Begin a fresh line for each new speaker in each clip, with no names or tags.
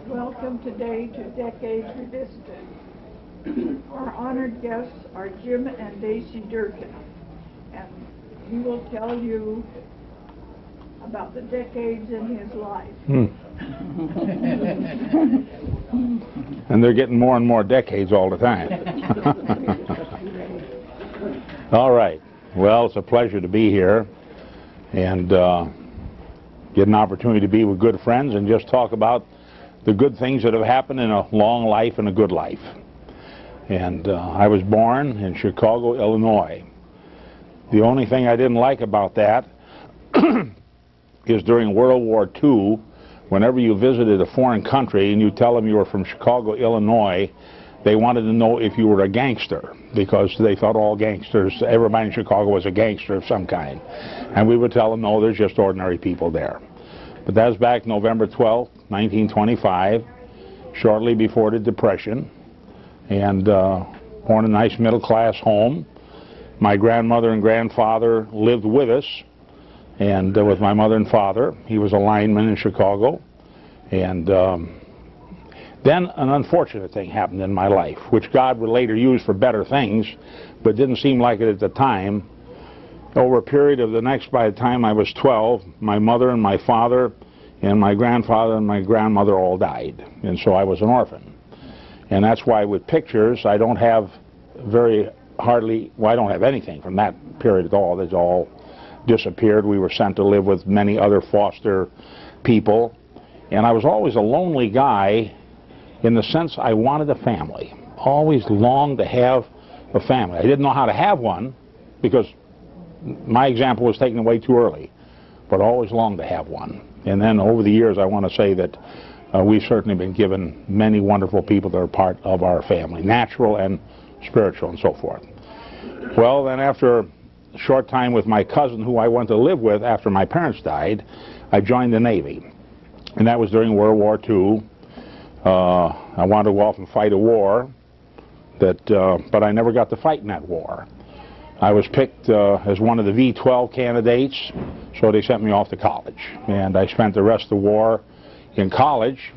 Welcome today to Decades Revisited. Our honored guests are Jim and Dacie Durkin, and he will tell you about the decades in his life.
And they're getting more and more decades all the time. All right. Well, it's a pleasure to be here and get an opportunity to be with good friends and just talk about the good things that have happened in a long life and a good life. And I was born in Chicago, Illinois. The only thing I didn't like about that is during World War II, whenever you visited a foreign country and you tell them you were from Chicago, Illinois, they wanted to know if you were a gangster, because they thought all gangsters, everybody in Chicago was a gangster of some kind. And we would tell them, no, there's just ordinary people there. But that was back November 12, 1925, shortly before the Depression, and born in a nice middle-class home. My grandmother and grandfather lived with us, and with my mother and father. He was a lineman in Chicago. And then an unfortunate thing happened in my life, which God would later use for better things, but didn't seem like it at the time. Over a period of by the time I was 12, my mother and my father and my grandfather and my grandmother all died. And so I was an orphan. And that's why with pictures, I don't have I don't have anything from that period at all. It's all disappeared. We were sent to live with many other foster people. And I was always a lonely guy in the sense I wanted a family. Always longed to have a family. I didn't know how to have one because my example was taken away too early, but always longed to have one. And then over the years, I want to say that we've certainly been given many wonderful people that are part of our family, natural and spiritual and so forth. Well, then after a short time with my cousin, who I went to live with after my parents died, I joined the Navy. And that was during World War II. I wanted to go off and fight a war, but I never got to fight in that war. I was picked as one of the V-12 candidates, so they sent me off to college. And I spent the rest of the war in college.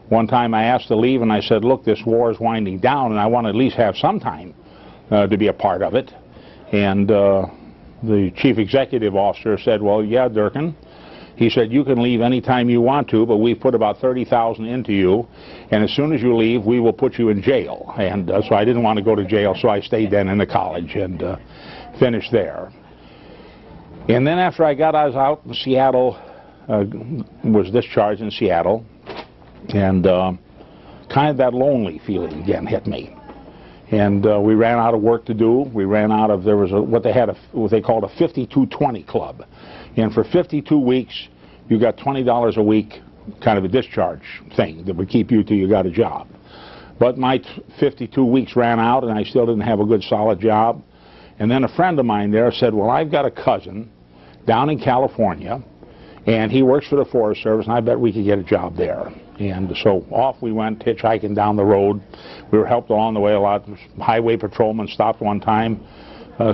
One time I asked to leave, and I said, look, this war is winding down, and I want to at least have some time to be a part of it. And the chief executive officer said, well, yeah, Durkin. He said, you can leave any time you want to, but we've put about $30,000 into you, and as soon as you leave, we will put you in jail. And so I didn't want to go to jail, so I stayed then in the college and finished there. And then after I was out in Seattle, was discharged in Seattle, and kind of that lonely feeling again hit me. And we ran out of work to do. We ran out of, there was what they called a 52-20 club. And for 52 weeks, you got $20 a week, kind of a discharge thing that would keep you till you got a job. But my 52 weeks ran out, and I still didn't have a good, solid job. And then a friend of mine there said, well, I've got a cousin down in California, and he works for the Forest Service, and I bet we could get a job there. And so off we went, hitchhiking down the road. We were helped along the way a lot. Highway patrolman stopped one time,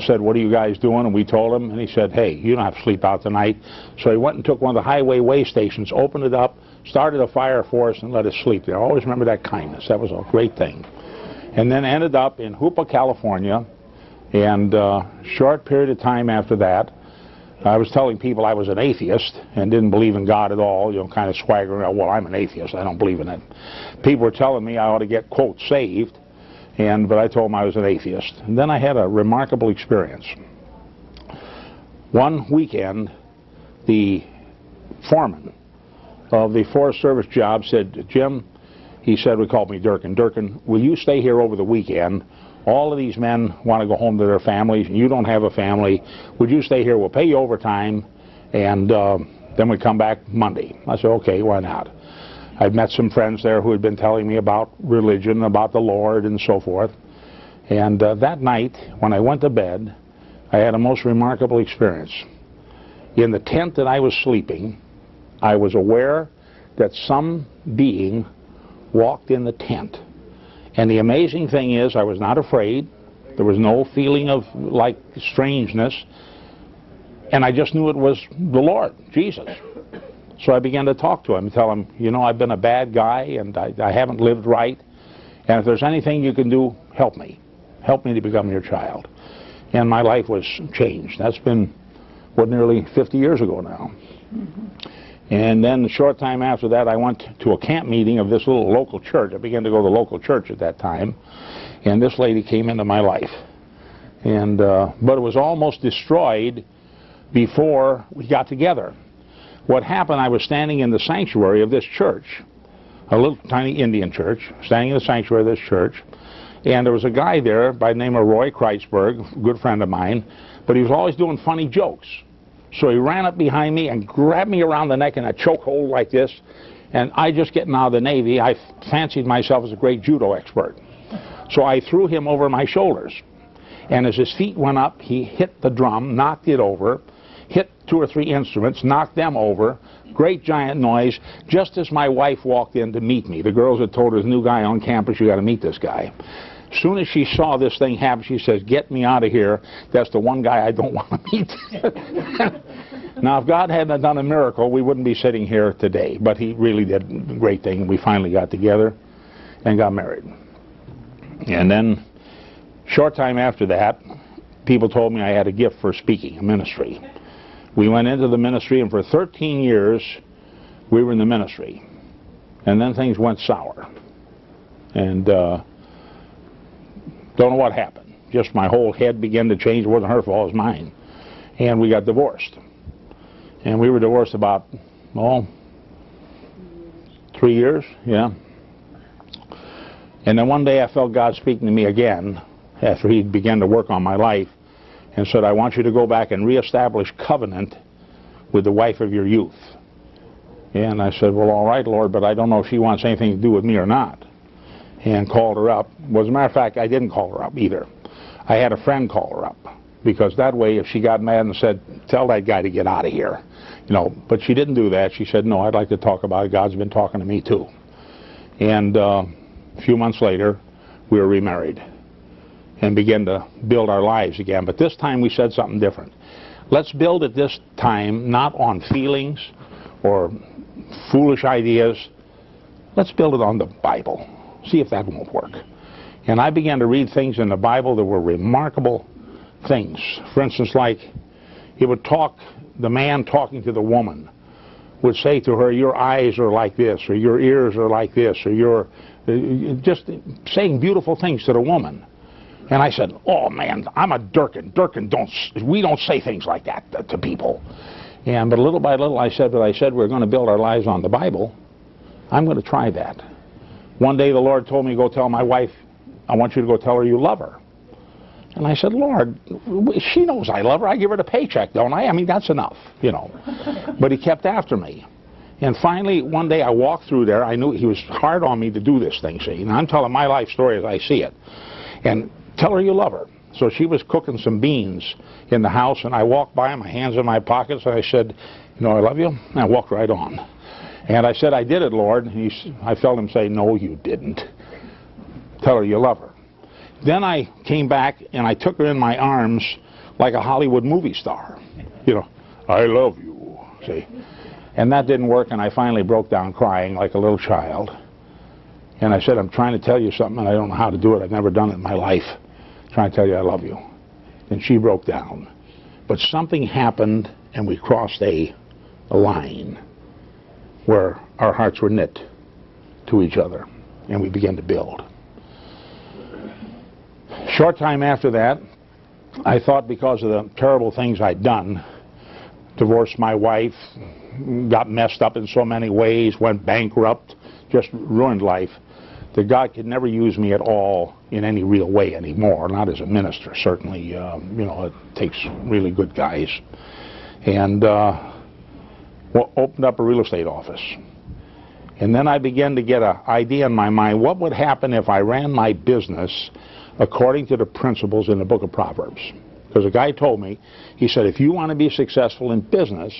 said, what are you guys doing? And we told him, and he said, hey, you don't have to sleep out tonight. So he went and took one of the highway way stations, opened it up, started a fire for us, and let us sleep there. I always remember that kindness. That was a great thing. And then ended up in Hoopa, California, and short period of time after that, I was telling people I was an atheist and didn't believe in God at all, you know, kind of swaggering out, well, I'm an atheist, I don't believe in it. People were telling me I ought to get, quote, saved, but I told them I was an atheist. And then I had a remarkable experience. One weekend, the foreman of the Forest Service job said, Jim, he said, we called me Durkin, Durkin, will you stay here over the weekend? All of these men want to go home to their families, and you don't have a family. Would you stay here? We'll pay you overtime, and then we come back Monday. I said, okay, why not? I'd met some friends there who had been telling me about religion, about the Lord, and so forth. And that night, when I went to bed, I had a most remarkable experience. In the tent that I was sleeping, I was aware that some being walked in the tent. And the amazing thing is, I was not afraid. There was no feeling of, like, strangeness. And I just knew it was the Lord, Jesus. So I began to talk to him and tell him, you know, I've been a bad guy and I haven't lived right. And if there's anything you can do, help me. Help me to become your child. And my life was changed. That's been, what, nearly 50 years ago now. And then a short time after that, I went to a camp meeting of this little local church. I began to go to the local church at that time. And this lady came into my life. And but it was almost destroyed before we got together. What happened, I was standing in the sanctuary of this church, a little tiny Indian church, standing in the sanctuary of this church, and there was a guy there by the name of Roy Kreitzberg, a good friend of mine, but he was always doing funny jokes. So he ran up behind me and grabbed me around the neck in a chokehold like this, and I just getting out of the Navy, I fancied myself as a great judo expert. So I threw him over my shoulders, and as his feet went up, he hit the drum, knocked it over, hit 2 or 3 instruments, knocked them over, great giant noise, just as my wife walked in to meet me. The girls had told her, there's a new guy on campus, you got to meet this guy. As soon as she saw this thing happen, she says, get me out of here. That's the one guy I don't want to meet. Now, if God hadn't done a miracle, we wouldn't be sitting here today. But he really did a great thing. We finally got together and got married. And then, short time after that, people told me I had a gift for speaking, a ministry. We went into the ministry, and for 13 years, we were in the ministry. And then things went sour. And don't know what happened. Just my whole head began to change. It wasn't her fault, it was mine. And we got divorced. And we were divorced about, well, 3 years, yeah. And then one day I felt God speaking to me again after he began to work on my life and said, I want you to go back and reestablish covenant with the wife of your youth. And I said, well, all right, Lord, but I don't know if she wants anything to do with me or not. And called her up. Well, as a matter of fact, I didn't call her up either. I had a friend call her up, because that way if she got mad and said, tell that guy to get out of here, you know, but she didn't do that. She said, no, I'd like to talk about it. God's been talking to me too. And a few months later, we were remarried and began to build our lives again. But this time we said something different. Let's build it this time not on feelings or foolish ideas. Let's build it on the Bible. See if that won't work. And I began to read things in the Bible that were remarkable things. For instance, like it would talk, the man talking to the woman would say to her, your eyes are like this, or your ears are like this, or you're just saying beautiful things to the woman. And I said, oh man, I'm a Durkin. Durkin, we don't say things like that to people. And but little by little I said, we're going to build our lives on the Bible. I'm going to try that. One day the Lord told me to go tell my wife, I want you to go tell her you love her. And I said, Lord, she knows I love her. I give her the paycheck, don't I? I mean, that's enough, you know. But he kept after me. And finally, one day I walked through there. I knew he was hard on me to do this thing, see. And I'm telling my life story as I see it. And tell her you love her. So she was cooking some beans in the house, and I walked by, my hands in my pockets, and I said, you know, I love you. And I walked right on. And I said, I did it, Lord. And I felt him say, no, you didn't. Tell her you love her. Then I came back, and I took her in my arms like a Hollywood movie star. You know, I love you, see. And that didn't work, and I finally broke down crying like a little child. And I said, I'm trying to tell you something, and I don't know how to do it. I've never done it in my life. I'm trying to tell you I love you. And she broke down. But something happened, and we crossed a line where our hearts were knit to each other, and we began to build. Short time after that, I thought because of the terrible things I'd done, divorced my wife, got messed up in so many ways, went bankrupt, just ruined life, that God could never use me at all in any real way anymore, not as a minister, certainly. You know, it takes really good guys. And opened up a real estate office. And then I began to get an idea in my mind, what would happen if I ran my business according to the principles in the book of Proverbs? Because a guy told me, he said, if you want to be successful in business,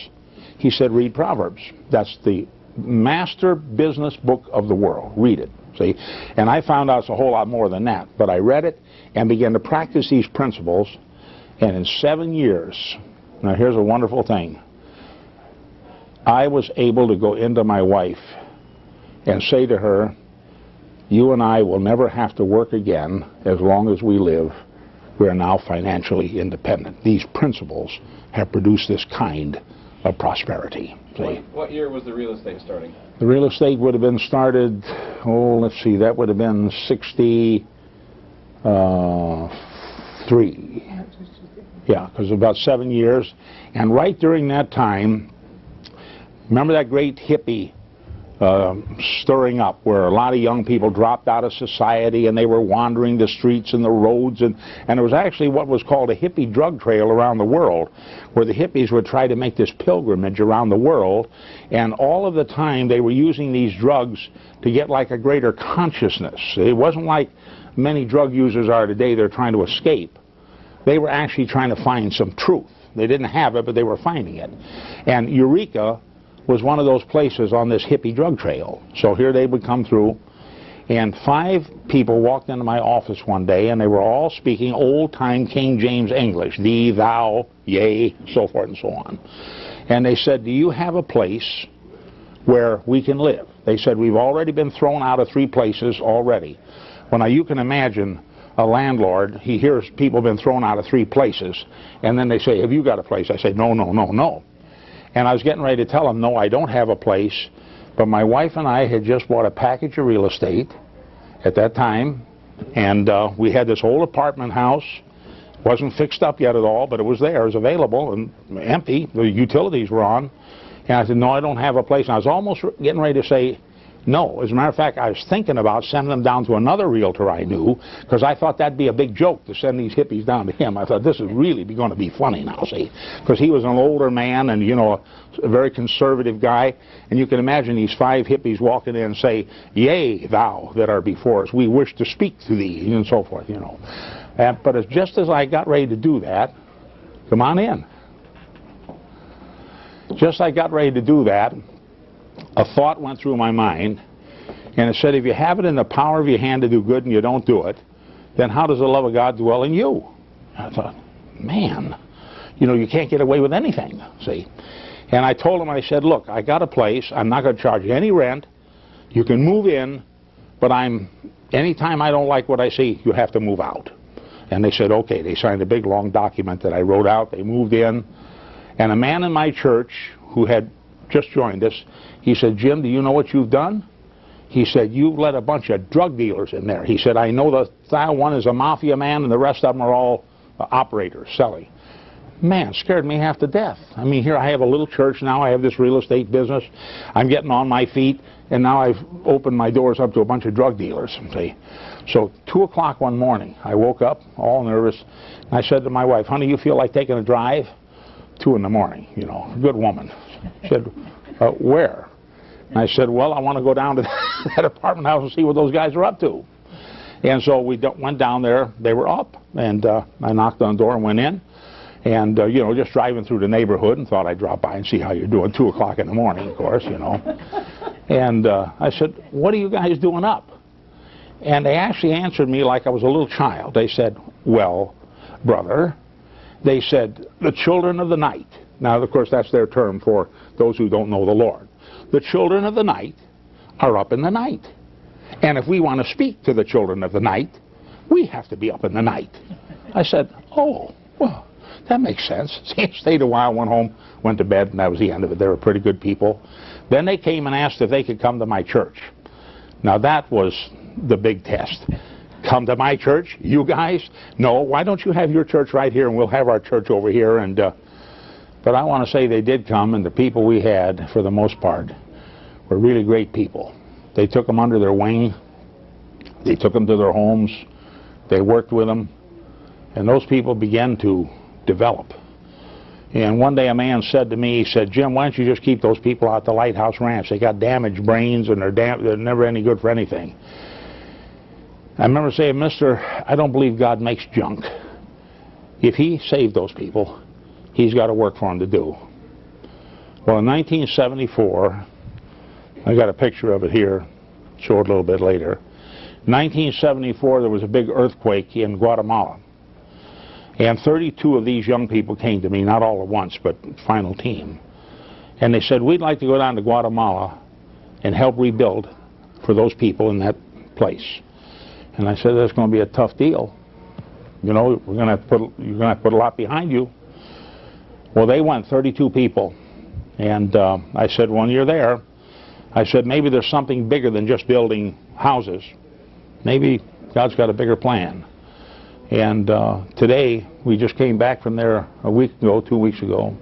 he said, read Proverbs. That's the master business book of the world. Read it, see? And I found out it's a whole lot more than that. But I read it and began to practice these principles, and in 7 years, now here's a wonderful thing, I was able to go into my wife and say to her, you and I will never have to work again as long as we live. We are now financially independent. These principles have produced this kind of prosperity. See?
What year was the real estate starting?
The real estate would have been started, let's see, that would have been 63. Yeah, because about 7 years. And right during that time, remember that great hippie stirring up where a lot of young people dropped out of society and they were wandering the streets and the roads, and it was actually what was called a hippie drug trail around the world, where the hippies would try to make this pilgrimage around the world, and all of the time they were using these drugs to get like a greater consciousness. It wasn't like many drug users are today. They're trying to escape. They were actually trying to find some truth. They didn't have it, but they were finding it. And Eureka was one of those places on this hippie drug trail. So here they would come through, and 5 people walked into my office one day, and they were all speaking old-time King James English, thee, thou, yea, so forth and so on. And they said, do you have a place where we can live? They said, we've already been thrown out of 3 places already. Well, now you can imagine a landlord, he hears people have been thrown out of 3 places, and then they say, have you got a place? I say, no, no, no, no. And I was getting ready to tell them, no, I don't have a place, but my wife and I had just bought a package of real estate at that time, and we had this old apartment house. Wasn't fixed up yet at all, but it was there, it was available and empty. The utilities were on. And I said, no, I don't have a place. And I was almost getting ready to say no. As a matter of fact, I was thinking about sending them down to another realtor I knew, because I thought that'd be a big joke to send these hippies down to him. I thought, this is really going to be funny now, see, because he was an older man and, you know, a very conservative guy. And you can imagine these 5 hippies walking in and say, yea, thou that are before us, we wish to speak to thee, and so forth, you know. But just as I got ready to do that, come on in. Just as I got ready to do that, a thought went through my mind, and it said, if you have it in the power of your hand to do good and you don't do it, then how does the love of God dwell in you? I thought, man, you know, you can't get away with anything, see. And I told him, I said, look, I got a place. I'm not going to charge you any rent. You can move in, but anytime I don't like what I see, you have to move out. And they said, okay. They signed a big, long document that I wrote out. They moved in. And a man in my church who had just joined us, he said, Jim, do you know what you've done? He said, you've let a bunch of drug dealers in there. He said, I know the style one is a mafia man and the rest of them are all operators selling. Man, scared me half to death. I mean, here I have a little church now. I have this real estate business. I'm getting on my feet, and now I've opened my doors up to a bunch of drug dealers. See? So 2 o'clock one morning, I woke up all nervous, and I said to my wife, honey, you feel like taking a drive? 2 in the morning, you know, good woman. She said, where? And I said, well, I want to go down to that apartment house and see what those guys are up to. And so we went down there. They were up, and I knocked on the door and went in. And, you know, just driving through the neighborhood, and thought I'd drop by and see how you're doing. 2 o'clock in the morning, of course, you know. And I said, what are you guys doing up? And they actually answered me like I was a little child. They said, well, brother, they said, the children of the night. Now, of course, that's their term for those who don't know the Lord. The children of the night are up in the night. And if we want to speak to the children of the night, we have to be up in the night. I said, oh, well, that makes sense. Stayed a while, went home, went to bed, and that was the end of it. They were pretty good people. Then they came and asked if they could come to my church. Now, that was the big test. Come to my church, you guys? No, why don't you have your church right here, and we'll have our church over here. And but I want to say they did come, and the people we had, for the most part, were really great people. They took them under their wing. They took them to their homes. They worked with them. And those people began to develop. And one day a man said to me, he said, Jim, why don't you just keep those people out the Lighthouse Ranch? They got damaged brains, and they're never any good for anything. I remember saying, mister, I don't believe God makes junk. If he saved those people, he's got a work for him to do. Well, in 1974, I got a picture of it here, show it a little bit later. In 1974, there was a big earthquake in Guatemala. And 32 of these young people came to me, not all at once, but final team. And they said, we'd like to go down to Guatemala and help rebuild for those people in that place. And I said, that's going to be a tough deal. You know, you're going to have to put a lot behind you. Well, they went, 32 people. And I said, when you're there, I said, maybe there's something bigger than just building houses. Maybe God's got a bigger plan. And today, we just came back from there a week ago, 2 weeks ago.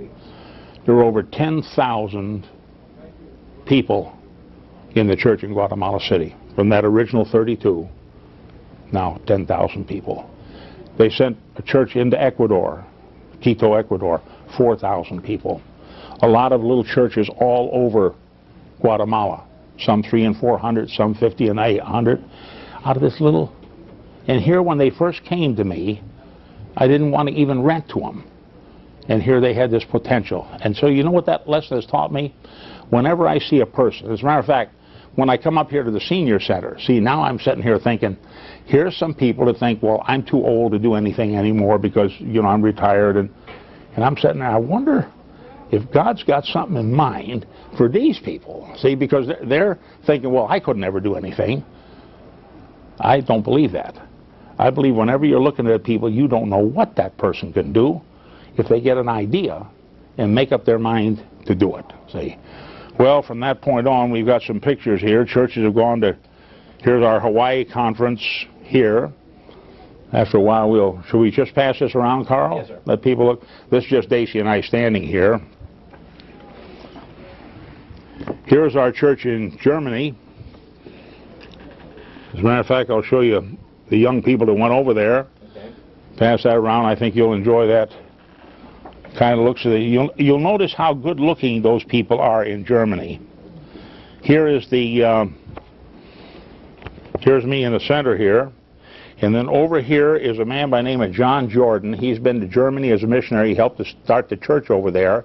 There were over 10,000 people in the church in Guatemala City. From that original 32, now 10,000 people. They sent a church into Ecuador, Quito, Ecuador, 4,000 people. A lot of little churches all over Guatemala, some 300 and 400, some 50 and 800, out of this little. And here, when they first came to me, I didn't want to even rent to them. And here they had this potential. And so you know what that lesson has taught me? Whenever I see a person, as a matter of fact, when I come up here to the senior center, see, now I'm sitting here thinking, here's some people that think, well, I'm too old to do anything anymore because, you know, I'm retired. And I'm sitting there, I wonder if God's got something in mind for these people. See, because they're thinking, well, I could never do anything. I don't believe that. I believe whenever you're looking at people, you don't know what that person can do if they get an idea and make up their mind to do it. See? Well, from that point on, we've got some pictures here. Churches have gone to, here's our Hawaii conference here. After a while, should we just pass this around, Carl?
Yes, sir.
Let people look. This is just Dacie and I standing here. Here's our church in Germany. As a matter of fact, I'll show you the young people that went over there.
Okay.
Pass that around. I think you'll enjoy that kind of looks of it. You'll notice how good looking those people are in Germany. Here is the here's me in the center here, and then over here is a man by the name of John Jordan. He's been to Germany as a missionary. He helped to start the church over there,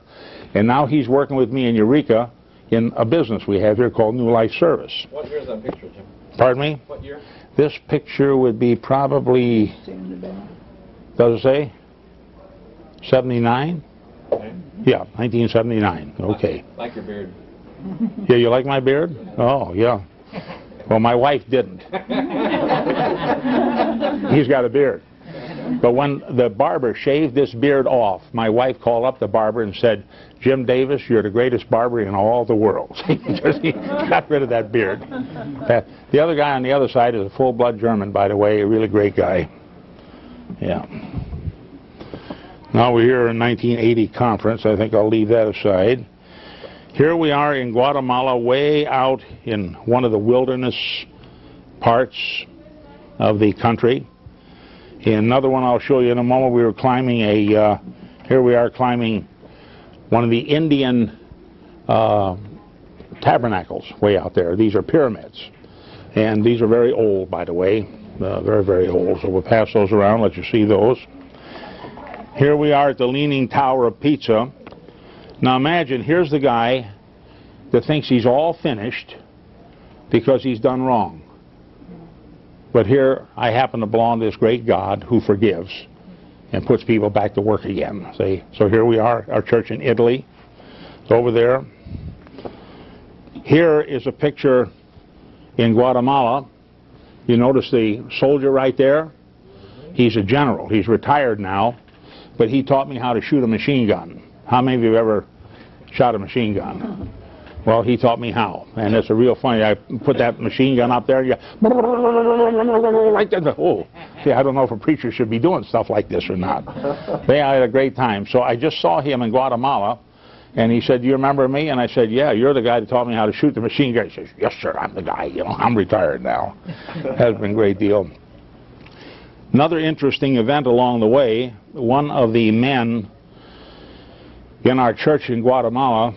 and now he's working with me in Eureka in a business we have here called New Life Service.
What year is that picture, Jim?
Pardon me?
What year?
This picture would be probably, does it say? 79?
Okay.
Yeah, 1979. Okay.
Like your beard.
Yeah, you like my beard? Oh, yeah. Well, my wife didn't. He's got a beard. But when the barber shaved this beard off, my wife called up the barber and said, Jim Davis, you're the greatest barber in all the world. He got rid of that beard. The other guy on the other side is a full-blood German, by the way, a really great guy. Yeah. Now we're here in 1980 conference. I think I'll leave that aside. Here we are in Guatemala, way out in one of the wilderness parts of the country. In another one I'll show you in a moment, we were climbing here we are climbing one of the Indian tabernacles way out there. These are pyramids. And these are very old, by the way, very, very old. So we'll pass those around, let you see those. Here we are at the Leaning Tower of Pisa. Now imagine, here's the guy that thinks he's all finished because he's done wrong. But here I happen to belong to this great God who forgives and puts people back to work again. See? So here we are, our church in Italy. It's over there. Here is a picture in Guatemala. You notice the soldier right there? He's a general. He's retired now. But he taught me how to shoot a machine gun. How many of you have ever shot a machine gun? Well, he taught me how. And it's a real funny. I put that machine gun up there and you oh, see, I don't know if a preacher should be doing stuff like this or not. They had a great time. So I just saw him in Guatemala, and he said, do you remember me? And I said, yeah, you're the guy that taught me how to shoot the machine gun. He says, yes, sir, I'm the guy. You know, I'm retired now. Has been a great deal. Another interesting event along the way, one of the men in our church in Guatemala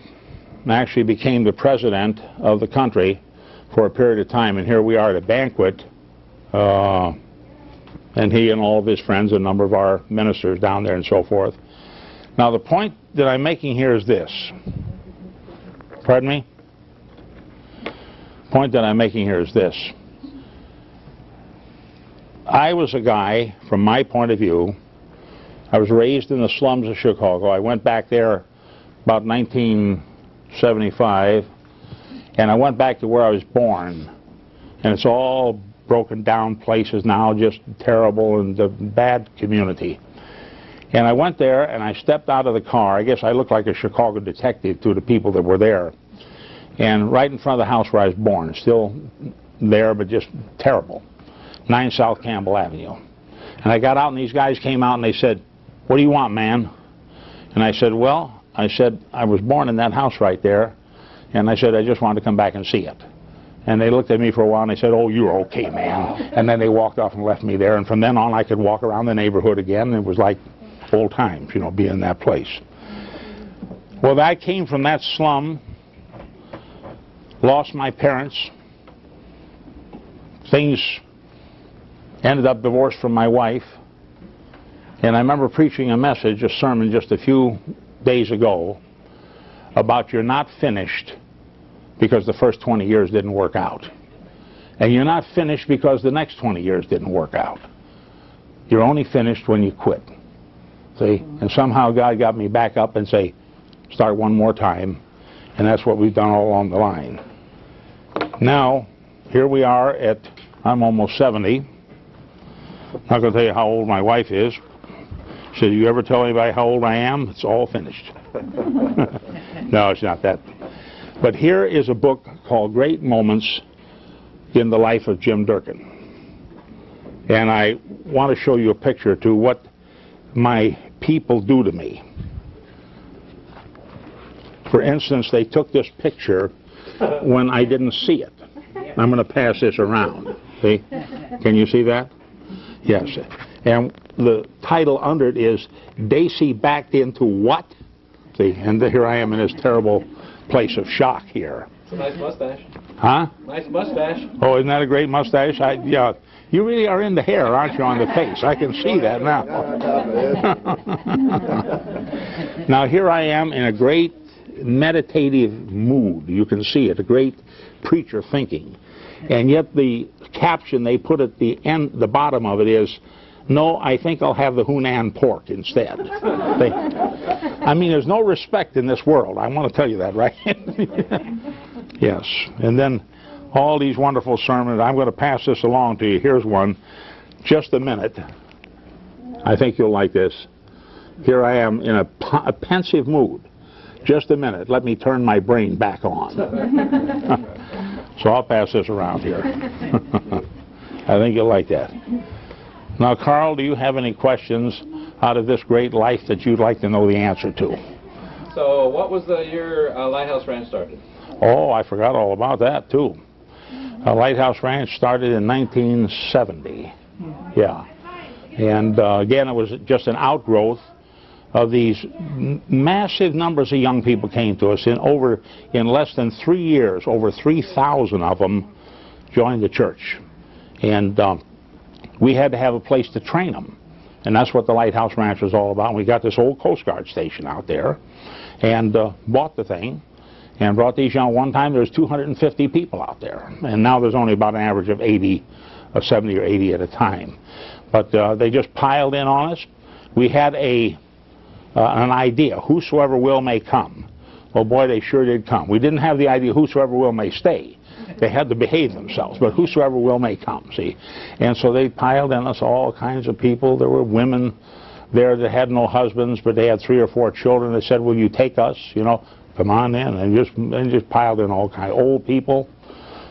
actually became the president of the country for a period of time. And here we are at a banquet, and he and all of his friends, a number of our ministers down there and so forth. Now the point that I'm making here is this. Pardon me? The point that I'm making here is this. I was a guy, from my point of view, I was raised in the slums of Chicago. I went back there about 19 75, and I went back to where I was born, and it's all broken down places now, just terrible and a bad community. And I went there and I stepped out of the car. I guess I looked like a Chicago detective to the people that were there. And right in front of the house where I was born, still there, but just terrible, 9 South Campbell Avenue. And I got out and these guys came out and they said, "What do you want, man?" And I said, "Well," I said, "I was born in that house right there." And I said, "I just wanted to come back and see it." And they looked at me for a while and they said, "Oh, you're okay, man." And then they walked off and left me there. And from then on, I could walk around the neighborhood again. And it was like old times, you know, being in that place. Well, I came from that slum, lost my parents. Things ended up divorced from my wife. And I remember preaching a message, a sermon just a few days ago about you're not finished because the first 20 years didn't work out. And you're not finished because the next 20 years didn't work out. You're only finished when you quit. See? And somehow God got me back up and say, start one more time. And that's what we've done all along the line. Now, here we are at, I'm almost 70. Not going to tell you how old my wife is. She said, "You ever tell anybody how old I am? It's all finished." No, it's not that. But here is a book called Great Moments in the Life of Jim Durkin. And I want to show you a picture to what my people do to me. For instance, they took this picture when I didn't see it. I'm going to pass this around. See? Can you see that? Yes. And the title under it is "Dacie Backed Into What?" See, and here I am in this terrible place of shock here.
It's a nice mustache.
Huh?
Nice mustache.
Oh, isn't that a great mustache? Yeah. You really are into hair, aren't you, on the face? I can see that now. Now, here I am in a great meditative mood. You can see it, a great preacher thinking. And yet the caption they put at the end, the bottom of it is, "No, I think I'll have the Hunan pork instead." I mean, there's no respect in this world. I want to tell you that, right? Yes. And then all these wonderful sermons. I'm going to pass this along to you. Here's one. Just a minute. I think you'll like this. Here I am in a pensive mood. Just a minute. Let me turn my brain back on. So I'll pass this around here. I think you'll like that. Now, Carl, do you have any questions out of this great life that you'd like to know the answer to?
So what was the year Lighthouse Ranch started?
Oh, I forgot all about that, too. Lighthouse Ranch started in 1970. Yeah. And again, it was just an outgrowth of these massive numbers of young people came to us. In less than 3 years, over 3,000 of them joined the church. And we had to have a place to train them. And that's what the Lighthouse Ranch was all about. We got this old Coast Guard station out there and bought the thing and brought these young. One time there was 250 people out there. And now there's only about an average of 70 or 80 at a time. But they just piled in on us. We had an idea, whosoever will may come. Well, boy, they sure did come. We didn't have the idea, whosoever will may stay. They had to behave themselves, but whosoever will may come, see. And so they piled in us all kinds of people. There were women there that had no husbands, but they had 3 or 4 children. They said, "Will you take us? You know, come on in." And just piled in all kinds of old people,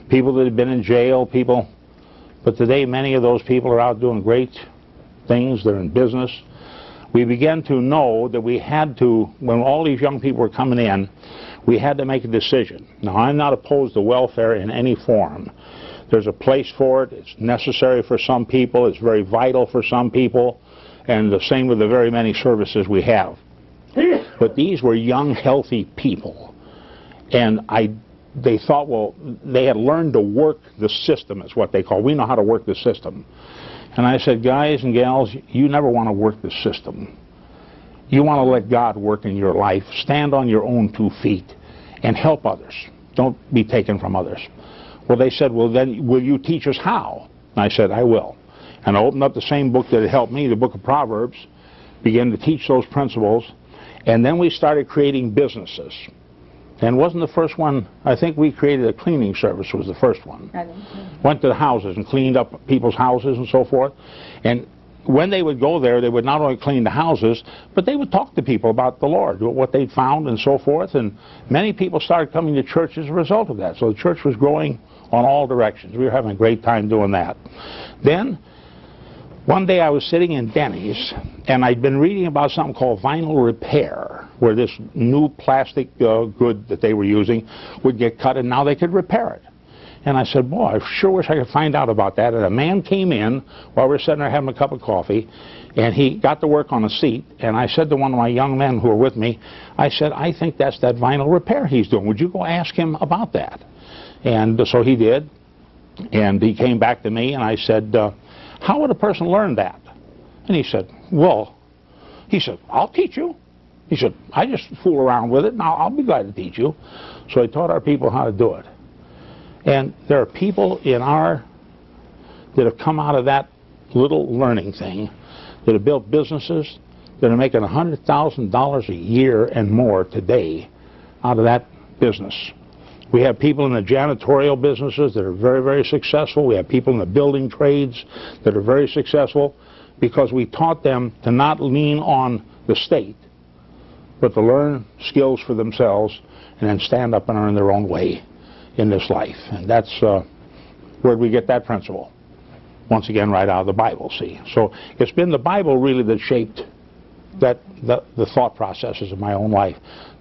people that had been in jail, people. But today, many of those people are out doing great things. They're in business. We began to know that we had to, when all these young people were coming in, we had to make a decision. Now, I'm not opposed to welfare in any form. There's a place for it. It's necessary for some people. It's very vital for some people. And the same with the very many services we have. But these were young, healthy people. And they thought, well, they had learned to work the system, is what they call. We know how to work the system. And I said, guys and gals, you never want to work the system. You want to let God work in your life. Stand on your own 2 feet and help others. Don't be taken from others. Well, they said, well, then will you teach us how? And I said, I will. And I opened up the same book that had helped me, the book of Proverbs, began to teach those principles. And then we started creating businesses. And wasn't the first one, I think we created a cleaning service was the first one.
I think so.
Went to the houses and cleaned up people's houses and so forth. And when they would go there, they would not only clean the houses, but they would talk to people about the Lord, what they'd found and so forth. And many people started coming to church as a result of that. So the church was growing on all directions. We were having a great time doing that. Then, one day I was sitting in Denny's, and I'd been reading about something called vinyl repair, where this new plastic good that they were using would get cut, and now they could repair it. And I said, boy, I sure wish I could find out about that. And a man came in while we were sitting there having a cup of coffee, and he got to work on a seat. And I said to one of my young men who were with me, I said, I think that's that vinyl repair he's doing. Would you go ask him about that? And so he did. And he came back to me, and I said, how would a person learn that? And he said, well, I'll teach you. He said, I just fool around with it, and I'll be glad to teach you. So I taught our people how to do it. And there are people that have come out of that little learning thing, that have built businesses that are making $100,000 a year and more today out of that business. We have people in the janitorial businesses that are very, very successful. We have people in the building trades that are very successful because we taught them to not lean on the state, but to learn skills for themselves and then stand up and earn their own way in this life. And that's where we get that principle. Once again, right out of the Bible, see. So it's been the Bible really that shaped the thought processes of my own life.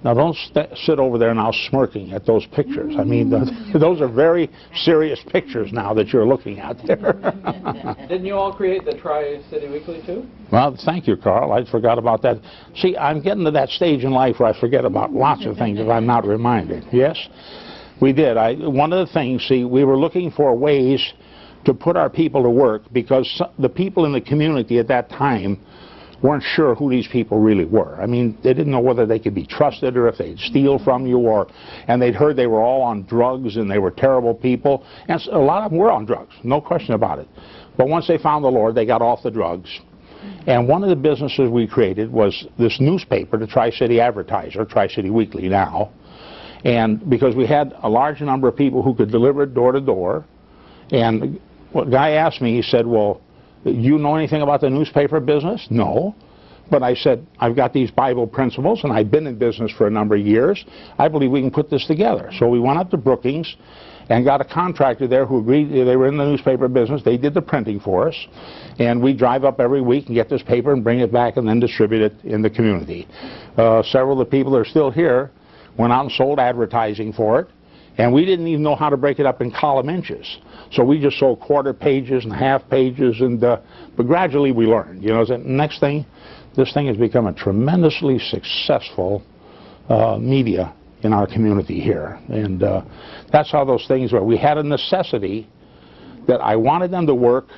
Now don't sit over there now smirking at those pictures. I mean, those are very serious pictures now that you're looking at there.
Didn't you all create the Tri-City Weekly too?
Well, thank you, Carl. I forgot about that. See, I'm getting to that stage in life where I forget about lots of things if I'm not reminded. Yes? We did. One of the things, see, we were looking for ways to put our people to work because the people in the community at that time weren't sure who these people really were. I mean, they didn't know whether they could be trusted or if they'd steal from you, and they'd heard they were all on drugs and they were terrible people. And a lot of them were on drugs, no question about it. But once they found the Lord, they got off the drugs. And one of the businesses we created was this newspaper, the Tri-City Advertiser, Tri-City Weekly now. And because we had a large number of people who could deliver it door to door, and a guy asked me, he said, well, you know anything about the newspaper business? No. But I said, I've got these Bible principles, and I've been in business for a number of years. I believe we can put this together. So we went up to Brookings and got a contractor there who agreed. They were in the newspaper business. They did the printing for us. And we drive up every week and get this paper and bring it back and then distribute it in the community. Several of the people that are still here went out and sold advertising for it. And we didn't even know how to break it up in column inches. So we just sold quarter pages and half pages, but gradually we learned. You know, the next thing, this thing has become a tremendously successful media in our community here. And that's how those things were. We had a necessity that I wanted them to work.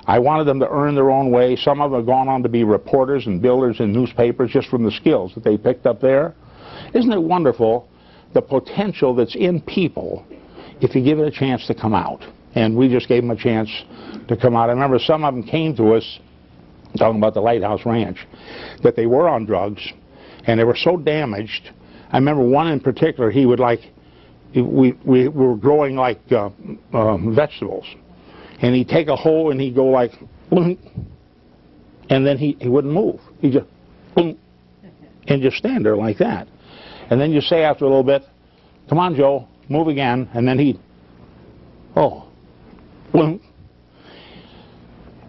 I wanted them to earn their own way. Some of them have gone on to be reporters and builders in newspapers just from the skills that they picked up there. Isn't it wonderful, the potential that's in people if you give it a chance to come out? And we just gave them a chance to come out. I remember some of them came to us, talking about the Lighthouse Ranch, that they were on drugs, and they were so damaged. I remember one in particular, he would we were growing like vegetables, and he'd take a hoe and he'd go like, boom, and then he wouldn't move. He'd just, boom, and just stand there like that. And then you say after a little bit, come on, Joe, move again, and then he'd, oh, boom.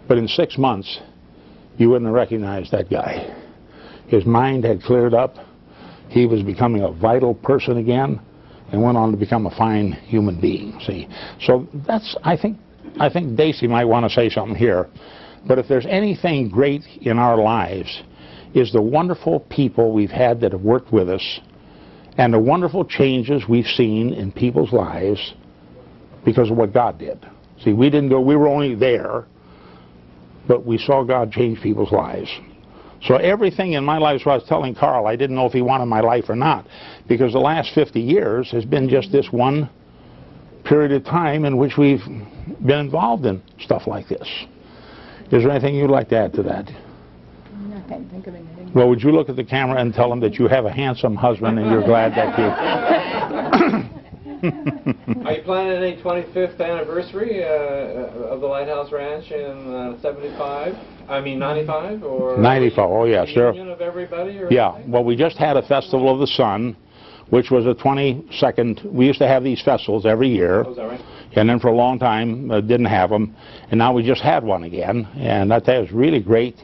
But in 6 months, you wouldn't have recognized that guy. His mind had cleared up. He was becoming a vital person again and went on to become a fine human being, see. So that's, I think Dacie might want to say something here. But if there's anything great in our lives, is the wonderful people we've had that have worked with us and the wonderful changes we've seen in people's lives because of what God did. See, we were only there, but we saw God change people's lives. So everything in my life, so I was telling Carl, I didn't know if he wanted my life or not, because the last 50 years has been just this one period of time in which we've been involved in stuff like this. Is there anything you'd like to add to that?
I can't think of anything.
Well, would you look at the camera and tell them that you have a handsome husband and you're glad that you...
Are you planning any 25th anniversary of the Lighthouse Ranch in 75? I mean 95 or
95. Oh yes, sir.
Reunion of everybody or
Yeah.
anything?
Well, we just had a Festival of the Sun, which was the 22nd. We used to have these festivals every year.
Oh, is that right?
And then for a long time didn't have them, and now we just had one again, and that was really great.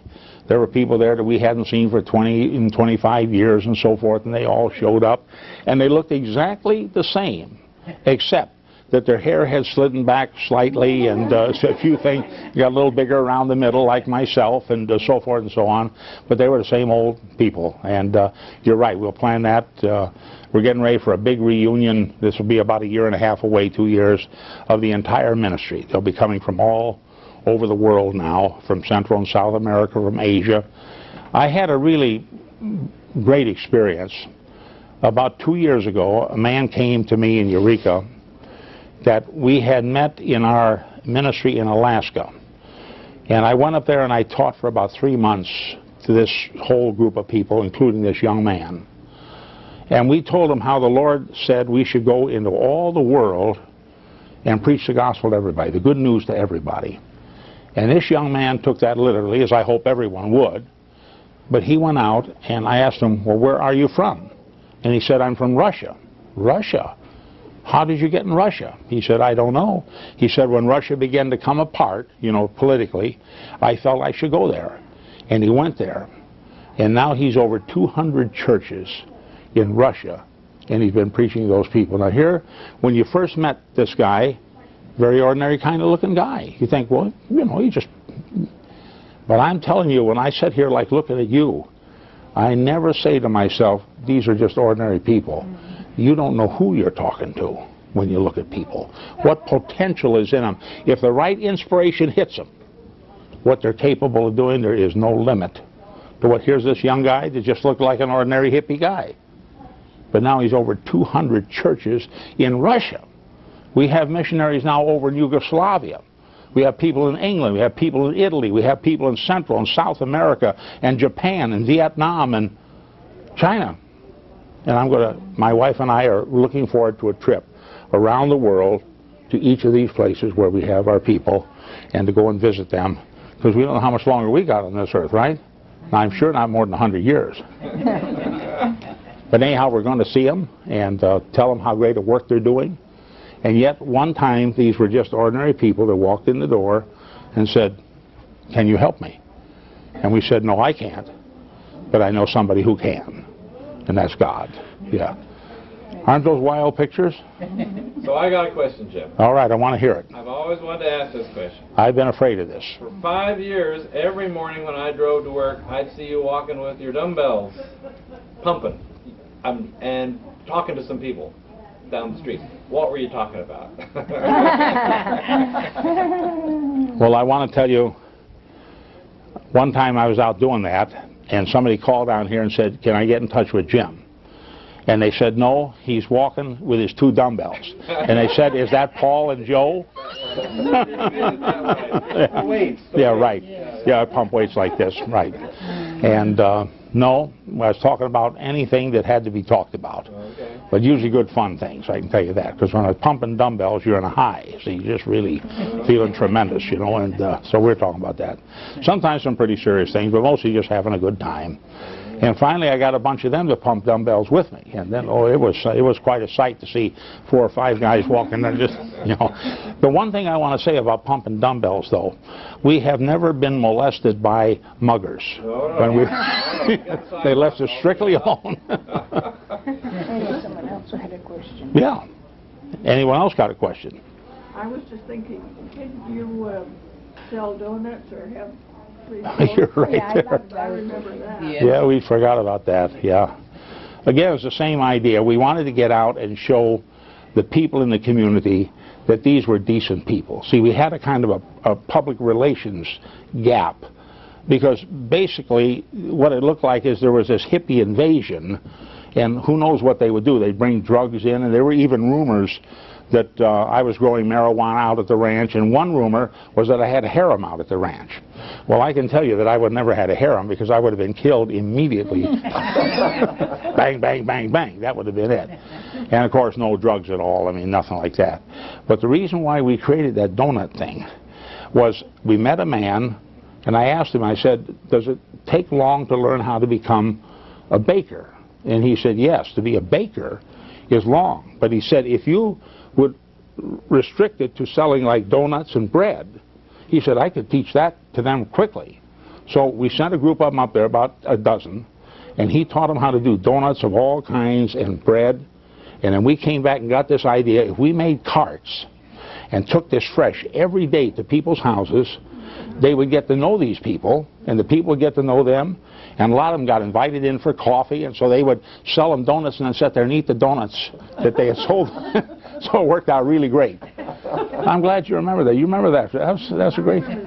There were people there that we hadn't seen for 20 and 25 years and so forth, and they all showed up, and they looked exactly the same, except that their hair had slidden back slightly, and a few things got a little bigger around the middle, like myself, and so forth and so on. But they were the same old people, and you're right, we'll plan that. We're getting ready for a big reunion. This will be about 1.5 years away, 2 years, of the entire ministry. They'll be coming from all over the world now, from Central and South America, from Asia. I had a really great experience. About 2 years ago, a man came to me in Eureka that we had met in our ministry in Alaska. And I went up there and I taught for about 3 months to this whole group of people, including this young man. And we told them how the Lord said we should go into all the world and preach the gospel to everybody, the good news to everybody. And this young man took that literally, as I hope everyone would. But he went out, and I asked him, well, where are you from? And he said, I'm from Russia. Russia? How did you get in Russia? He said, I don't know. He said, when Russia began to come apart, you know, politically, I felt I should go there. And he went there. And now he's over 200 churches in Russia, and he's been preaching to those people. Now here, when you first met this guy, very ordinary kind of looking guy, you think, well, you know, he just... But I'm telling you, when I sit here like looking at you, I never say to myself, these are just ordinary people. You don't know who you're talking to when you look at people. What potential is in them. If the right inspiration hits them, what they're capable of doing, there is no limit to what. Here's this young guy that just looked like an ordinary hippie guy. But now he's over 200 churches in Russia. We have missionaries now over in Yugoslavia. We have people in England. We have people in Italy. We have people in Central and South America and Japan and Vietnam and China. And my wife and I are looking forward to a trip around the world to each of these places where we have our people and to go and visit them, because we don't know how much longer we got on this earth, right? Now, I'm sure not more than 100 years. But anyhow, we're going to see them and tell them how great a work they're doing. And yet, one time, these were just ordinary people that walked in the door and said, can you help me? And we said, no, I can't, but I know somebody who can, and that's God. Yeah. Aren't those wild pictures?
So I got a question, Jim.
All right, I want to hear it.
I've always wanted to ask this question.
I've been afraid of this.
For 5 years, every morning when I drove to work, I'd see you walking with your dumbbells, pumping, and talking to some people down the street. What were you talking about?
Well, I want to tell you, one time I was out doing that, and somebody called down here and said, can I get in touch with Jim? And they said, no, he's walking with his 2 dumbbells. And they said, is that Paul and Joe? Yeah, right. Yeah, I pump weights like this, right. And no, I was talking about anything that had to be talked about. Okay. But usually good fun things, I can tell you that. Because when I was pumping dumbbells, you're in a high. So you're just really feeling tremendous, you know. And so we're talking about that. Sometimes some pretty serious things, but mostly just having a good time. And finally, I got a bunch of them to pump dumbbells with me. And then, oh, it was quite a sight to see 4 or 5 guys walking and just, you know. The one thing I want to say about pumping dumbbells, though, we have never been molested by muggers. When they left us strictly alone.
Someone else had a question.
Yeah. Anyone else got a question?
I was just thinking, didn't you sell donuts or have free
You're
donuts?
right
Yeah,
there.
I remember that.
Yeah, we forgot about that, yeah. Again, it's the same idea. We wanted to get out and show the people in the community that these were decent people. See, we had a kind of a public relations gap, because basically what it looked like is there was this hippie invasion, and who knows what they would do. They'd bring drugs in, and there were even rumors that I was growing marijuana out at the ranch, and one rumor was that I had a harem out at the ranch. Well, I can tell you that I would never had a harem, because I would have been killed immediately. Bang, bang, bang, bang. That would have been it. And of course, no drugs at all. I mean, nothing like that. But the reason why we created that donut thing was we met a man, and I asked him, I said, does it take long to learn how to become a baker? And he said, yes, to be a baker is long. But he said, if you would restrict it to selling like donuts and bread, he said, I could teach that to them quickly. So we sent a group of them up there, about a dozen, and he taught them how to do donuts of all kinds and bread. And then we came back and got this idea, if we made carts and took this fresh every day to people's houses, they would get to know these people, and the people would get to know them, and a lot of them got invited in for coffee, and so they would sell them donuts and then sit there and eat the donuts that they had sold. So it worked out really great. I'm glad you remember that. You remember that. That's a great thing.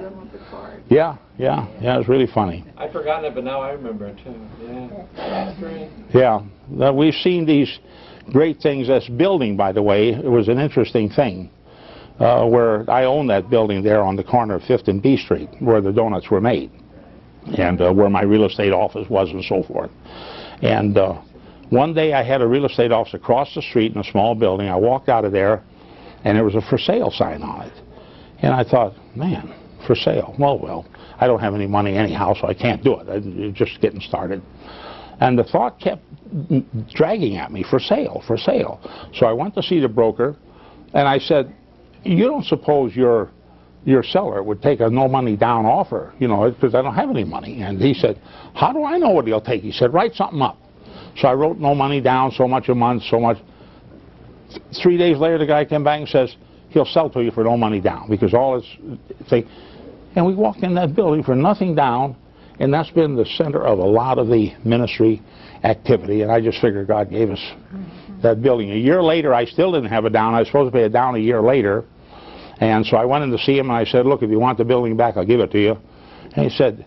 Yeah, it was really funny.
I'd forgotten it, but now I remember it too. Yeah, that's great.
Yeah, we've seen these great things. This building, by the way, it was an interesting thing. Where I own that building there on the corner of 5th and B Street, where the donuts were made, and where my real estate office was and so forth. And one day I had a real estate office across the street in a small building. I walked out of there, and there was a for sale sign on it. And I thought, man, for sale. Well, I don't have any money anyhow, so I can't do it. I'm just getting started. And the thought kept dragging at me, for sale, for sale. So I went to see the broker, and I said, you don't suppose your seller would take a no money down offer, you know, because I don't have any money. And he said, how do I know what he'll take? He said, write something up. So I wrote no money down, so much a month, so much. 3 days later, the guy came back and says, he'll sell to you for no money down, because all his thing. And we walked in that building for nothing down, and that's been the center of a lot of the ministry activity, and I just figured God gave us that building. A year later, I still didn't have a down. I was supposed to pay a down a year later. And so I went in to see him, and I said, look, if you want the building back, I'll give it to you. And he said,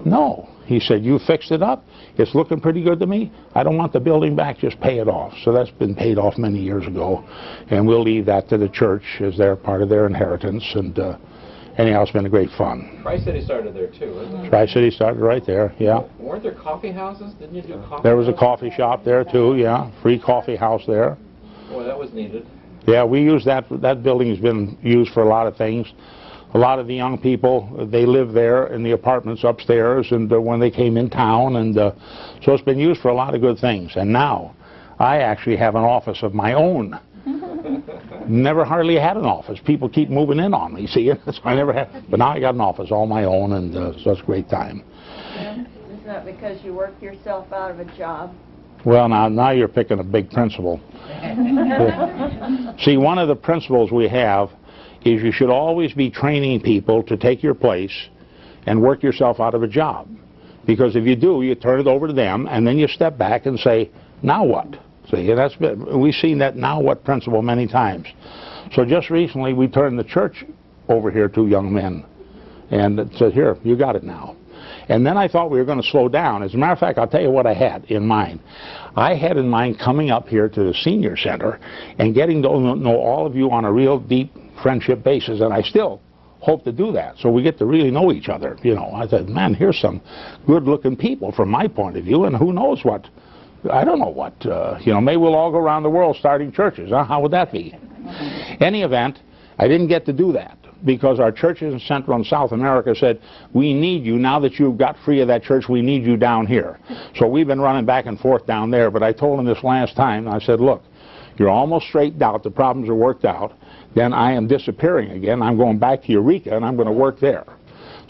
no. He said, you fixed it up. It's looking pretty good to me. I don't want the building back. Just pay it off. So that's been paid off many years ago. And we'll leave that to the church as their part of their inheritance. And anyhow, it's been a great fun.
Tri-City started there, too, wasn't it?
Tri-City started right there, yeah.
Weren't there coffee houses? Didn't you do coffee
There was a
houses?
coffee shop there, too, yeah. Free coffee house there.
Boy, that was needed.
Yeah, we use that. That building has been used for a lot of things. A lot of the young people, they live there in the apartments upstairs, and when they came in town, and so it's been used for a lot of good things. And now, I actually have an office of my own. Never hardly had an office. People keep moving in on me, see? So I never had. But now I got an office all my own, and so it's a great time.
Isn't that because you work yourself out of a job?
Well, now you're picking a big principle. See, one of the principles we have is you should always be training people to take your place and work yourself out of a job. Because if you do, you turn it over to them, and then you step back and say, now what? See, and we've seen that now what principle many times. So just recently, we turned the church over here to young men, and it said, here, you got it now. And then I thought we were going to slow down. As a matter of fact, I'll tell you what I had in mind. I had in mind coming up here to the senior center and getting to know all of you on a real deep friendship basis, and I still hope to do that, so we get to really know each other. You know, I said, man, here's some good-looking people from my point of view, and who knows what, I don't know what, you know, maybe we'll all go around the world starting churches, huh? How would that be? Any event, I didn't get to do that, because our churches in Central and South America said, we need you, now that you've got free of that church, we need you down here. So we've been running back and forth down there, but I told them this last time, I said, look, you're almost straightened out, the problems are worked out, then I am disappearing again, I'm going back to Eureka, and I'm going to work there.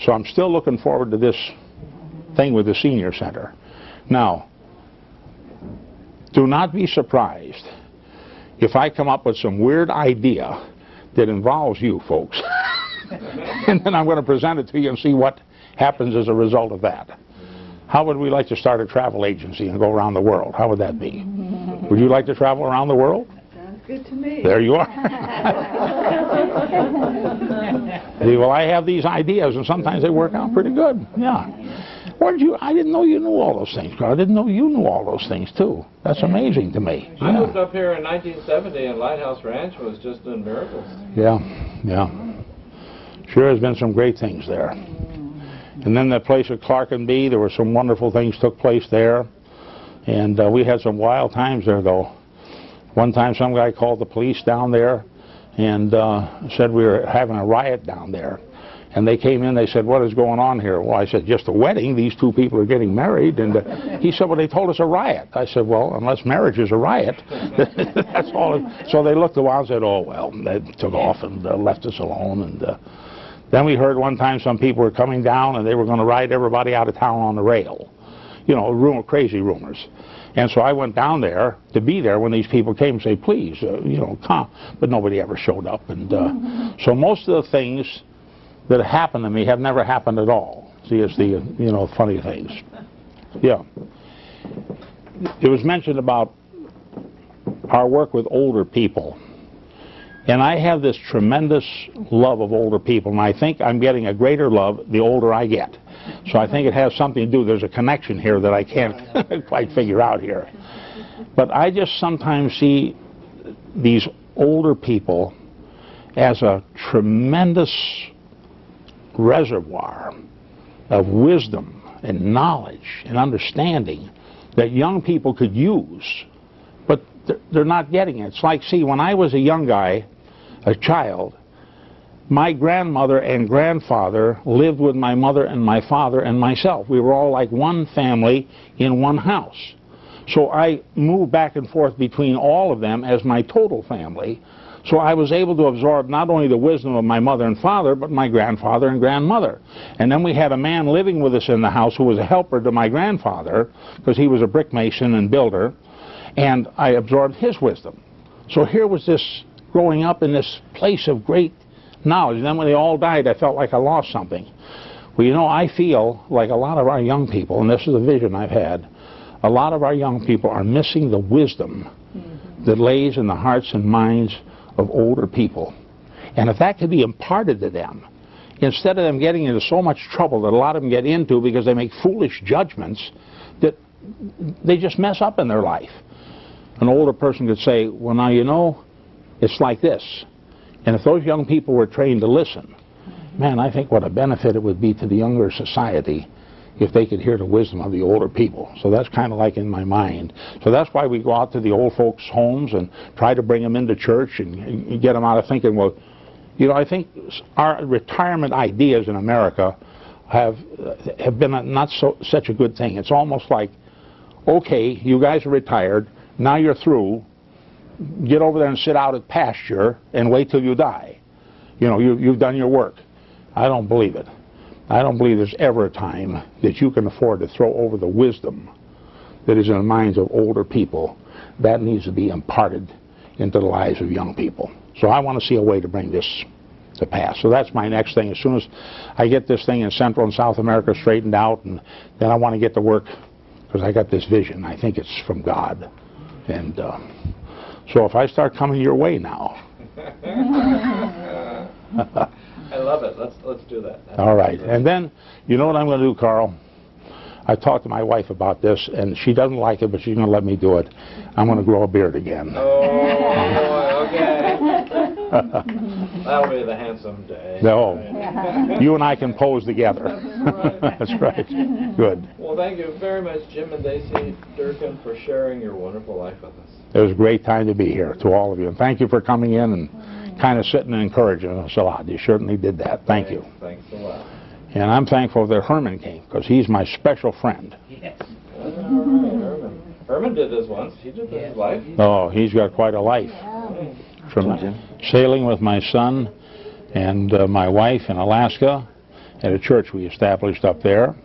So I'm still looking forward to this thing with the senior center. Now, do not be surprised if I come up with some weird idea that involves you folks. And then I'm going to present it to you and see what happens as a result of that. How would we like to start a travel agency and go around the world? How would that be? Would you like to travel around the world?
Sounds good to me.
There you are. See, well, I have these ideas, and sometimes they work out pretty good. Yeah. Where did you? I didn't know you knew all those things, Carl. I didn't know you knew all those things too. That's amazing to me.
I moved up here in 1970, and Lighthouse Ranch was just doing miracles.
Yeah, yeah. Sure has been some great things there. And then that place at Clark and B, there were some wonderful things took place there. And we had some wild times there, though. One time some guy called the police down there and said we were having a riot down there. And they came in, they said, what is going on here? Well, I said, just a wedding. These two people are getting married. And he said, well, they told us a riot. I said, well, unless marriage is a riot, that's all. So they looked a while and said, oh, well, they took off and left us alone. And then we heard one time some people were coming down and they were going to ride everybody out of town on the rail. You know, crazy rumors. And so I went down there to be there when these people came and say, please, you know, come. But nobody ever showed up. And so most of the things that happened to me have never happened at all. See, it's the, you know, funny things. Yeah. It was mentioned about our work with older people. And I have this tremendous love of older people, and I think I'm getting a greater love the older I get. So I think it has something to do, there's a connection here that I can't quite figure out here. But I just sometimes see these older people as a tremendous reservoir of wisdom and knowledge and understanding that young people could use, but they're not getting it. It's like, see, when I was a young guy, a child, my grandmother and grandfather lived with my mother and my father and myself. We were all like one family in one house. So I moved back and forth between all of them as my total family. So I was able to absorb not only the wisdom of my mother and father, but my grandfather and grandmother. And then we had a man living with us in the house who was a helper to my grandfather, because he was a brick mason and builder, and I absorbed his wisdom. So here was this growing up in this place of great knowledge. And then when they all died, I felt like I lost something. Well, you know, I feel like a lot of our young people, and this is a vision I've had, a lot of our young people are missing the wisdom that lays in the hearts and minds of older people. And if that could be imparted to them, instead of them getting into so much trouble that a lot of them get into because they make foolish judgments that they just mess up in their life. An older person could say, well, now, you know, it's like this. And if those young people were trained to listen, man, I think what a benefit it would be to the younger society if they could hear the wisdom of the older people. So that's kind of like in my mind. So that's why we go out to the old folks' homes and try to bring them into church and get them out of thinking, well, you know, I think our retirement ideas in America have been not such a good thing. It's almost like, okay, you guys are retired, now you're through, get over there and sit out at pasture and wait till you die. You know, you've done your work. I don't believe it. I don't believe there's ever a time that you can afford to throw over the wisdom that is in the minds of older people. That needs to be imparted into the lives of young people. So I want to see a way to bring this to pass. So that's my next thing. As soon as I get this thing in Central and South America straightened out, and then I want to get to work, because I got this vision. I think it's from God. And so if I start coming your way now.
I love it. Let's do that.
All right. And then, you know what I'm going to do, Carl? I talked to my wife about this, and she doesn't like it, but she's going to let me do it. I'm going to grow a beard again.
Oh, okay. That'll be the handsome day.
No. You and I can pose together. That's right. Good.
Well, thank you very much, Jim and Dacie Durkin, for sharing your wonderful life with us.
It was a great time to be here, to all of you. And thank you for coming in and kind of sitting and encouraging us a lot. You certainly did that. Thank you.
Thanks a lot.
And I'm thankful that Herman came, because he's my special friend.
Yes. All right, Herman did this once. He did this his life.
Oh, he's got quite a life. From sailing with my son and my wife in Alaska at a church we established up there.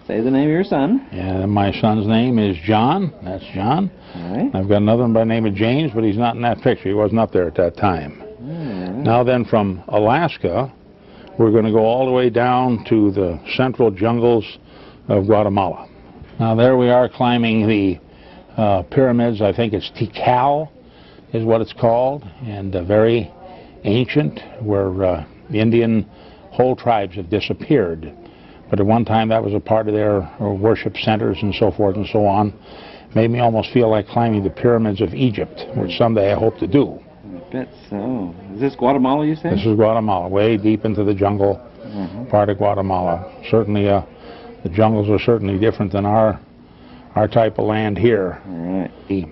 Say the name of your son.
And my son's name is John. That's John.
All right.
I've got another one by the name of James, but he's not in that picture. He wasn't up there at that time. Now then, from Alaska, we're going to go all the way down to the central jungles of Guatemala. Now there we are climbing the pyramids. I think it's Tikal is what it's called, and very ancient, where Indian whole tribes have disappeared. But at one time that was a part of their worship centers and so forth and so on. Made me almost feel like climbing the pyramids of Egypt, which someday I hope to do.
I bet so. Is this Guatemala, you said?
This is Guatemala, way deep into the jungle part of Guatemala. Certainly, the jungles are certainly different than our type of land here.
All right.
The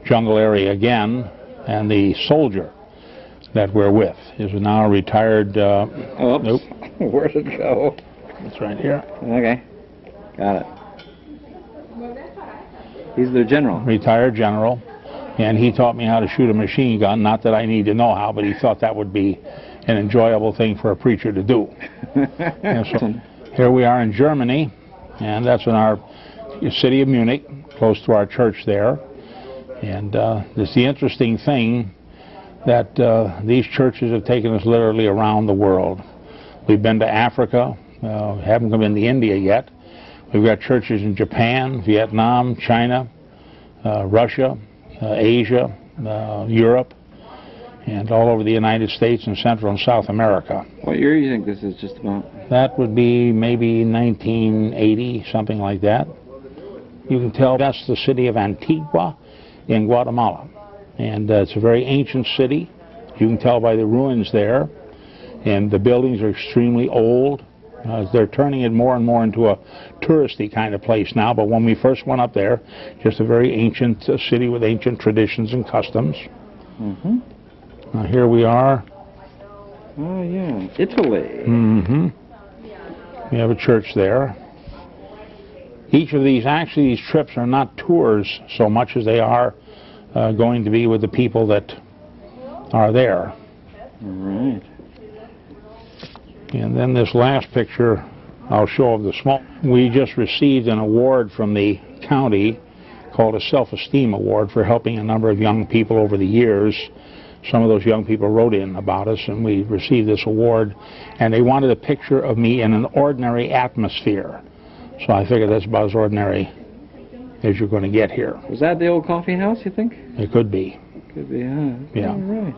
jungle area again, and the soldier that we're with is now a retired.
Oh, oops.
Nope,
Where'd it go?
it's right here.
Okay. Got it. He's the general.
Retired general, and he taught me how to shoot a machine gun. Not that I need to know how, but he thought that would be an enjoyable thing for a preacher to do. And so here we are in Germany, and that's in our city of Munich, close to our church there. And it's the interesting thing that these churches have taken us literally around the world. We've been to Africa, haven't come into India yet. We've got churches in Japan, Vietnam, China, Russia, Asia, Europe, and all over the United States and Central and South America.
What year do you think this is just about?
That would be maybe 1980, something like that. You can tell that's the city of Antigua in Guatemala. And it's a very ancient city. You can tell by the ruins there. And the buildings are extremely old. They're turning it more and more into a touristy kind of place now. But when we first went up there, just a very ancient city with ancient traditions and customs.
Mm-hmm.
Now here we are.
Oh, yeah. Italy.
Mm-hmm. We have a church there. Each of these, actually, these trips are not tours so much as they are going to be with the people that are there.
All right.
And then this last picture I'll show of the small. We just received an award from the county called a Self-Esteem Award for helping a number of young people over the years. Some of those young people wrote in about us, and we received this award. And they wanted a picture of me in an ordinary atmosphere. So I figured that's about as ordinary as you're going to get here.
Was that the old coffee house, you think?
It could be.
Could be, huh?
Yeah.
All right.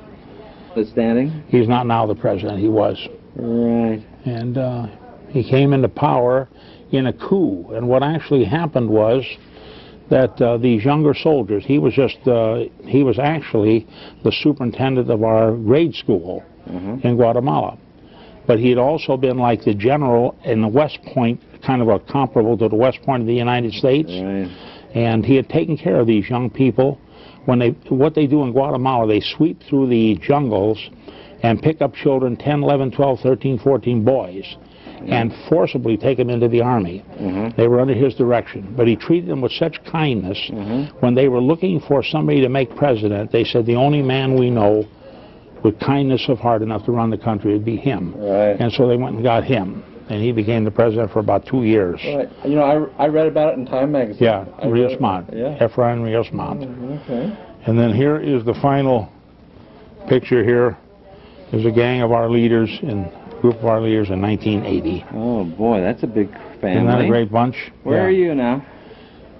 The standing?
He's not now the president. He was.
Right.
And he came into power in a coup. And what actually happened was that these younger soldiers, he was actually the superintendent of our grade school in Guatemala. But he had also been like the general in the West Point, kind of a comparable to the West Point of the United States.
Right.
And he had taken care of these young people. What they do in Guatemala, they sweep through the jungles and pick up children, 10, 11, 12, 13, 14 boys, and forcibly take them into the army. They were under his direction. But he treated them with such kindness. When they were looking for somebody to make president, they said the only man we know with kindness of heart enough to run the country would be him.
Right.
And so they went and got him. And he became the president for about 2 years.
Right. You know, I read about it in Time magazine.
Yeah, Rios Montt.
Yeah.
Efrain Rios Montt.
Okay.
And then here is the final picture here. There's a gang of our leaders, group of our leaders in 1980.
Oh, boy, that's a big family.
Isn't that a great bunch?
Where are you now?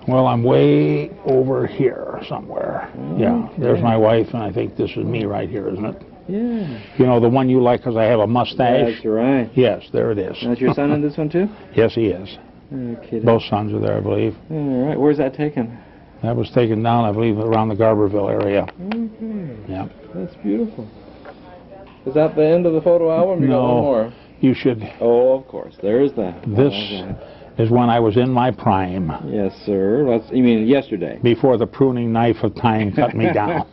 Well, I'm way over here somewhere. Yeah, there's my wife, and I think this is me right here, isn't it?
Yeah.
You know, the one you like because I have a mustache?
That's right.
Yes, there it is.
That's your son in this one, too?
Yes, he is.
Okay.
Both sons are there, I believe.
All right. Where's that taken?
That was taken down, I believe, around the Garberville area.
Okay.
Yeah.
That's beautiful. Is that the end of the photo album? You got one more.
You should.
Oh, of course. There's that.
This is when I was in my prime.
Yes, sir. You mean yesterday?
Before the pruning knife of time cut me down.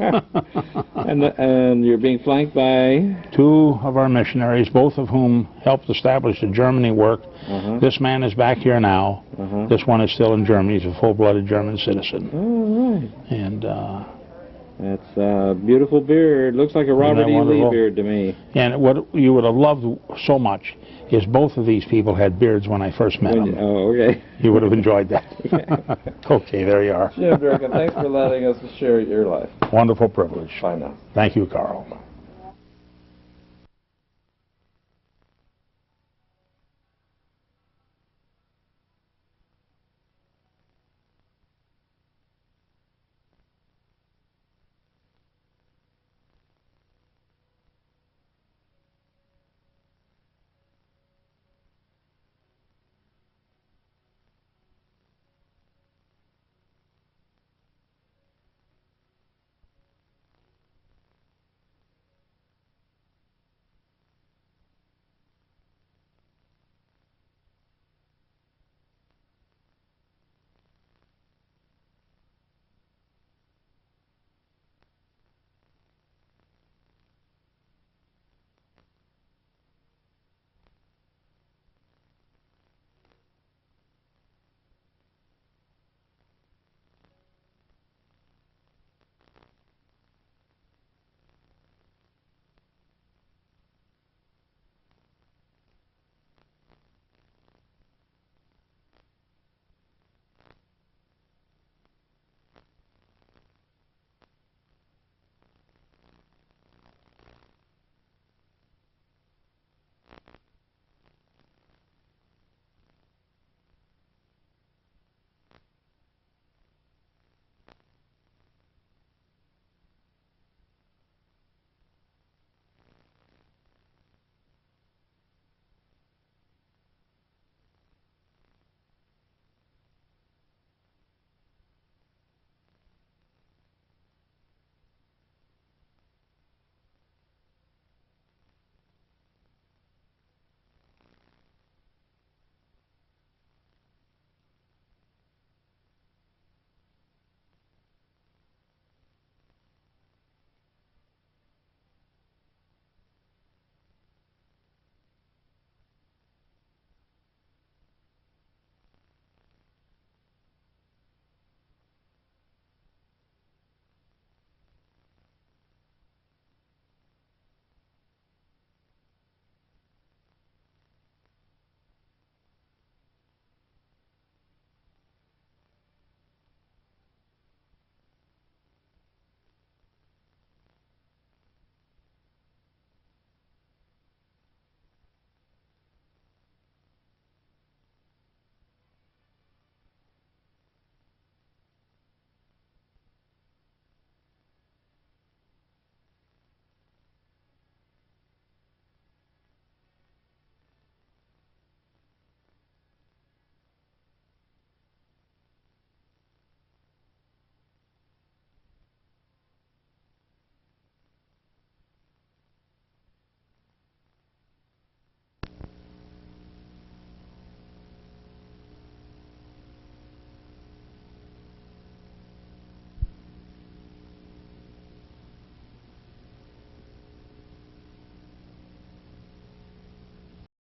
And you're being flanked by?
2 of our missionaries, both of whom helped establish the Germany work. This man is back here now. This one is still in Germany. He's a full-blooded German citizen.
All right.
And
that's a beautiful beard. Looks like a Robert E. Lee beard to me.
And what you would have loved so much is both of these people had beards when I first met them.
Oh, okay.
You would have enjoyed that. Okay, there you are.
Jim Durkin, thanks for letting us share your life.
Wonderful privilege.
Bye now.
Thank you, Carl.